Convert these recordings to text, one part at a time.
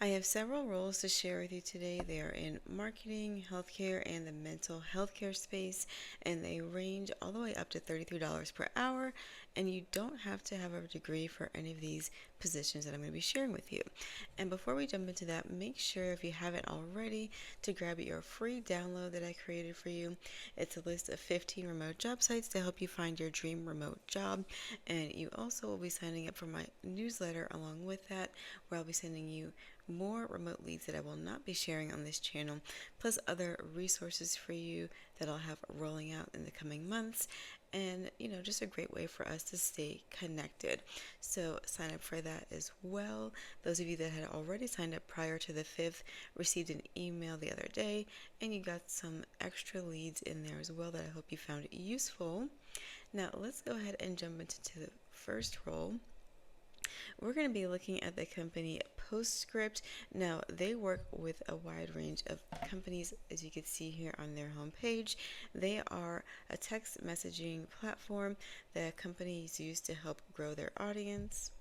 I have several roles to share with you today. They are in marketing, healthcare, and the mental healthcare space, and they range all the way up to $33 per hour. And you don't have to have a degree for any of these positions that I'm going to be sharing with you. And before we jump into that, make sure if you haven't already to grab your free download that I created for you. It's a list of 15 remote job sites to help you find your dream remote job. And you also will be signing up for my newsletter along with that, where I'll be sending you more remote leads that I will not be sharing on this channel, plus other resources for you that I'll have rolling out in the coming months. And just a great way for us to stay connected. So sign up for that as well. Those of you that had already signed up prior to the 5th received an email the other day, and you got some extra leads in there as well that I hope you found useful. Now let's go ahead and jump into the first role. We're going to be looking at the company Postscript. Now, they work with a wide range of companies, as you can see here on their homepage. They are a text messaging platform that companies use to help grow their audience.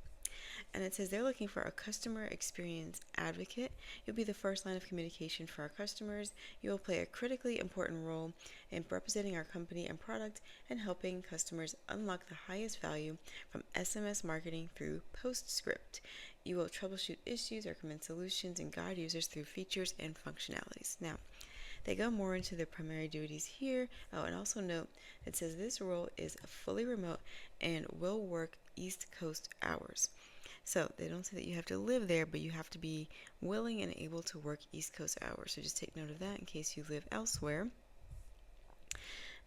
And it says they're looking for a customer experience advocate. You'll be the first line of communication for our customers. You will play a critically important role in representing our company and product and helping customers unlock the highest value from SMS marketing through Postscript. You will troubleshoot issues, recommend solutions, and guide users through features and functionalities. Now, they go more into their primary duties here. Oh, and also note it says this role is fully remote and will work East Coast hours. So they don't say that you have to live there, but you have to be willing and able to work East Coast hours. So just take note of that in case you live elsewhere.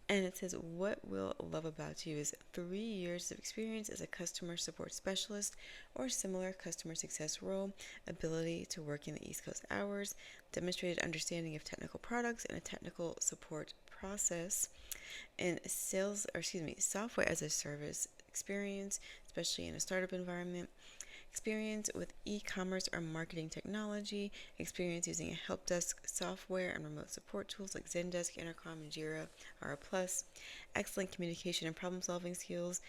And it says, what we'll love about you is 3 years of experience as a customer support specialist or similar customer success role, ability to work in the East Coast hours, demonstrated understanding of technical products and a technical support process, and software as a service experience, especially in a startup environment, experience with e-commerce or marketing technology, experience using a help desk software and remote support tools like Zendesk, Intercom, and Jira are a plus, excellent communication and problem-solving skills,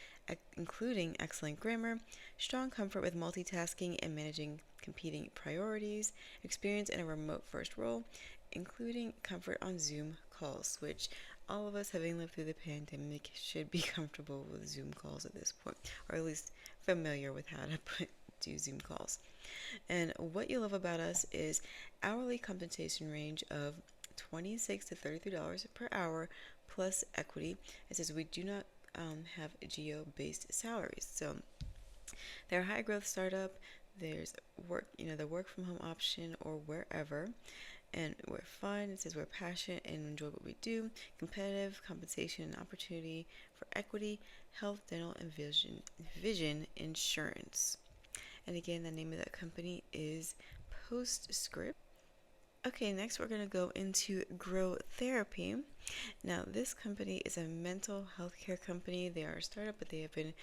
including excellent grammar, strong comfort with multitasking and managing competing priorities, experience in a remote-first role, including comfort on Zoom calls, which all of us having lived through the pandemic should be comfortable with Zoom calls at this point, or at least familiar with how to do Zoom calls. And what you love about us is hourly compensation range of $26 to $33 per hour plus equity. It says we do not have geo-based salaries. So they're a high growth startup. There's the work from home option or wherever. And we're fun. It says we're passionate and enjoy what we do. Competitive compensation and opportunity for equity, health, dental, and vision insurance. And again, the name of that company is Postscript. Okay, next we're going to go into Grow Therapy. Now, this company is a mental health care company. They are a startup, but they have been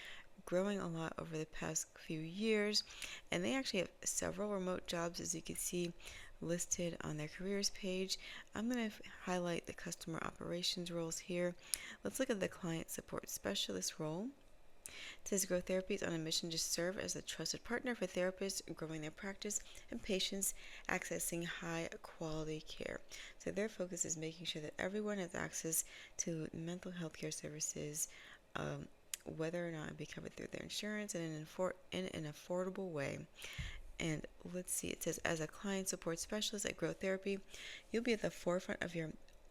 growing a lot over the past few years. And they actually have several remote jobs, as you can see listed on their careers page. I'm going to highlight the customer operations roles here. Let's look at the client support specialist role. It says Grow Therapy is on a mission to serve as a trusted partner for therapists growing their practice and patients accessing high quality care. So their focus is making sure that everyone has access to mental health care services, whether or not it be covered through their insurance in an affordable way. And let's see, it says as a client support specialist at Grow Therapy, you'll be at the forefront of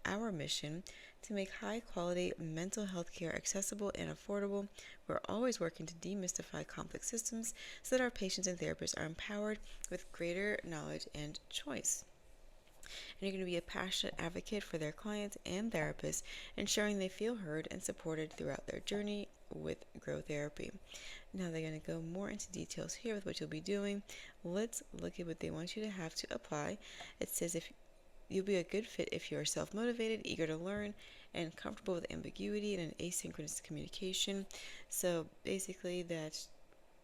our mission to make high quality mental health care accessible and affordable. We're always working to demystify complex systems so that our patients and therapists are empowered with greater knowledge and choice. And you're going to be a passionate advocate for their clients and therapists, ensuring they feel heard and supported throughout their journey with Grow Therapy. Now they're going to go more into details here with what you'll be doing. Let's look at what they want you to have to apply. It says if you'll be a good fit if you are self-motivated, eager to learn, and comfortable with ambiguity and an asynchronous communication. So basically that's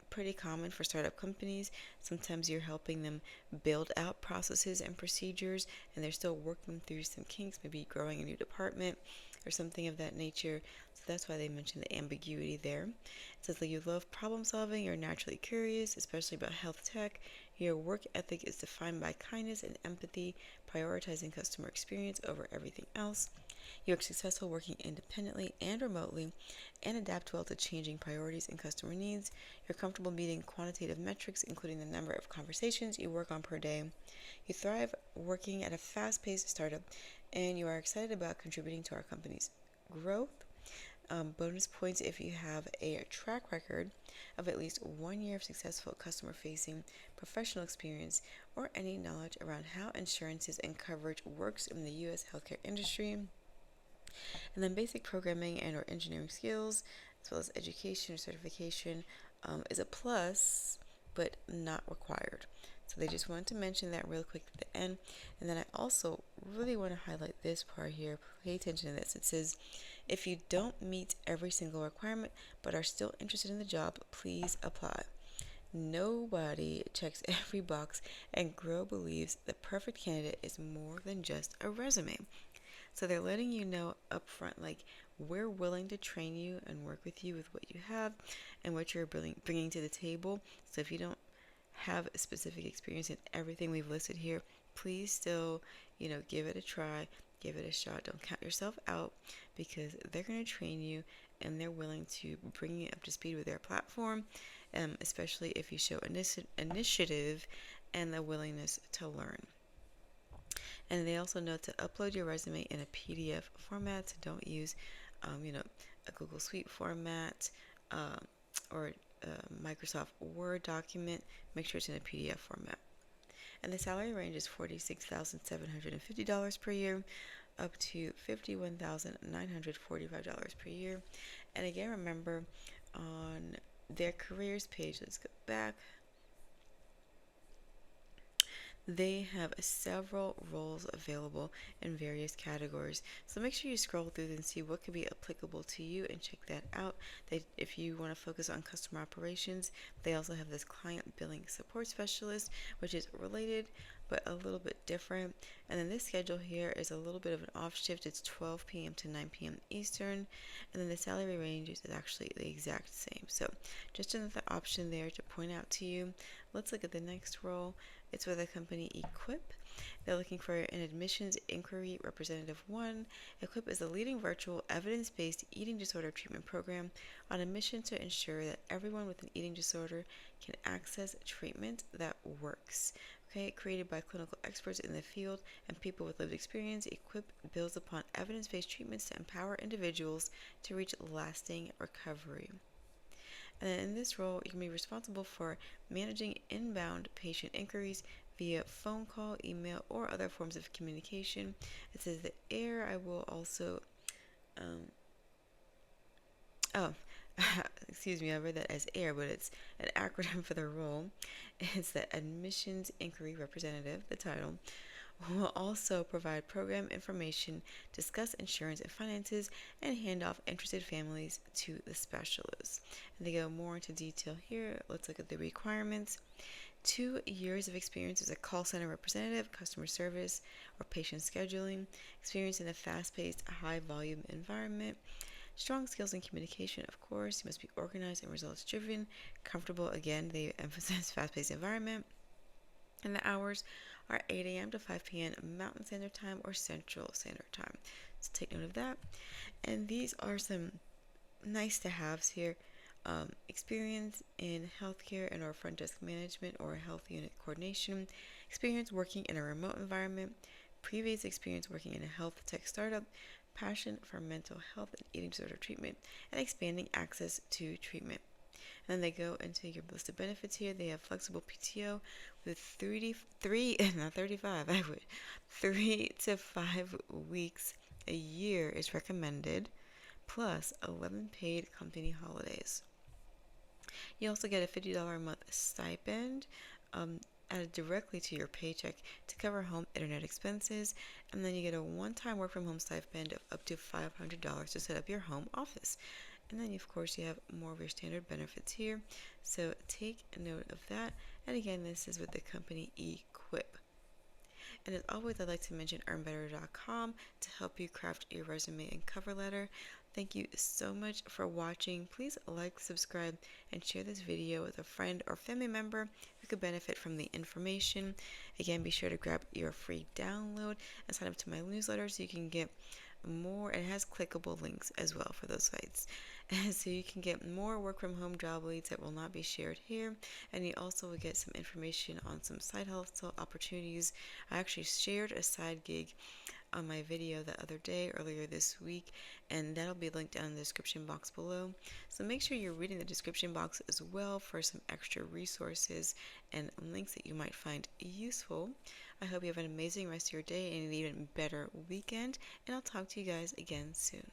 pretty common for startup companies. Sometimes you're helping them build out processes and procedures, and they're still working through some kinks, maybe growing a new department or something of that nature. So that's why they mentioned the ambiguity there. It says that you love problem solving, you're naturally curious, especially about health tech. Your work ethic is defined by kindness and empathy, prioritizing customer experience over everything else. You are successful working independently and remotely and adapt well to changing priorities and customer needs. You're comfortable meeting quantitative metrics, including the number of conversations you work on per day. You thrive working at a fast paced startup, and you are excited about contributing to our company's growth. Bonus points if you have a track record of at least 1 year of successful customer facing professional experience or any knowledge around how insurances and coverage works in the U.S. healthcare industry. And then basic programming and or engineering skills, as well as education or certification, is a plus, but not required. So they just wanted to mention that real quick at the end. And then I also really want to highlight this part here. Pay attention to this. It says, if you don't meet every single requirement but are still interested in the job, please apply. Nobody checks every box, and Grow believes the perfect candidate is more than just a resume. So they're letting you know up front, like, we're willing to train you and work with you with what you have and what you're bringing to the table. So if you don't have a specific experience in everything we've listed here, please still, give it a try, give it a shot. Don't count yourself out, because they're going to train you and they're willing to bring you up to speed with their platform, especially if you show initiative and the willingness to learn. And they also note to upload your resume in a PDF format, so don't use, a Google Suite format or a Microsoft Word document. Make sure it's in a PDF format. And the salary range is $46,750 per year up to $51,945 per year. And again, remember, on their careers page, let's go back, they have several roles available in various categories. So make sure you scroll through and see what could be applicable to you and check that out. If you want to focus on customer operations, they also have this client billing support specialist, which is related but a little bit different. And then this schedule here is a little bit of an off shift. It's 12 p.m. to 9 p.m. Eastern. And then the salary range is actually the exact same. So just another option there to point out to you. Let's look at the next role. It's with the company Equip. They're looking for an admissions inquiry representative 1. Equip is a leading virtual evidence-based eating disorder treatment program on a mission to ensure that everyone with an eating disorder can access treatment that works. Okay, created by clinical experts in the field and people with lived experience, Equip builds upon evidence-based treatments to empower individuals to reach lasting recovery. And in this role, you can be responsible for managing inbound patient inquiries via phone call, email, or other forms of communication. It says the I will also, oh, excuse me, I read that as AIR, but it's an acronym for the role. It's the Admissions Inquiry Representative, the title. Will also provide program information, discuss insurance and finances, and hand off interested families to the specialists. And they go more into detail here. Let's look at the requirements. 2 years of experience as a call center representative, customer service, or patient scheduling, experience in a fast-paced, high-volume environment, strong skills in communication, of course. You must be organized and results-driven, comfortable, again, they emphasize fast-paced environment, and the hours are 8 a.m. to 5 p.m. Mountain Standard Time or Central Standard Time. So take note of that. And these are some nice to haves here. Experience in healthcare and or front desk management or health unit coordination, experience working in a remote environment, previous experience working in a health tech startup, passion for mental health and eating disorder treatment, and expanding access to treatment. And then they go into your list of benefits here. They have flexible PTO with 3 to 5 weeks a year is recommended, plus 11 paid company holidays. You also get a $50 a month stipend added directly to your paycheck to cover home internet expenses, and then you get a one-time work from home stipend of up to $500 to set up your home office. And then, of course, you have more of your standard benefits here. So take note of that. And again, this is with the company Equip. And as always, I'd like to mention earnbetter.com to help you craft your resume and cover letter. Thank you so much for watching. Please like, subscribe, and share this video with a friend or family member who could benefit from the information. Again, be sure to grab your free download and sign up to my newsletter so you can get more. It has clickable links as well for those sites. And so you can get more work from home job leads that will not be shared here. And you also will get some information on some side hustle opportunities. I actually shared a side gig on my video the other day, earlier this week, and that'll be linked down in the description box below. So make sure you're reading the description box as well for some extra resources and links that you might find useful. I hope you have an amazing rest of your day and an even better weekend, and I'll talk to you guys again soon.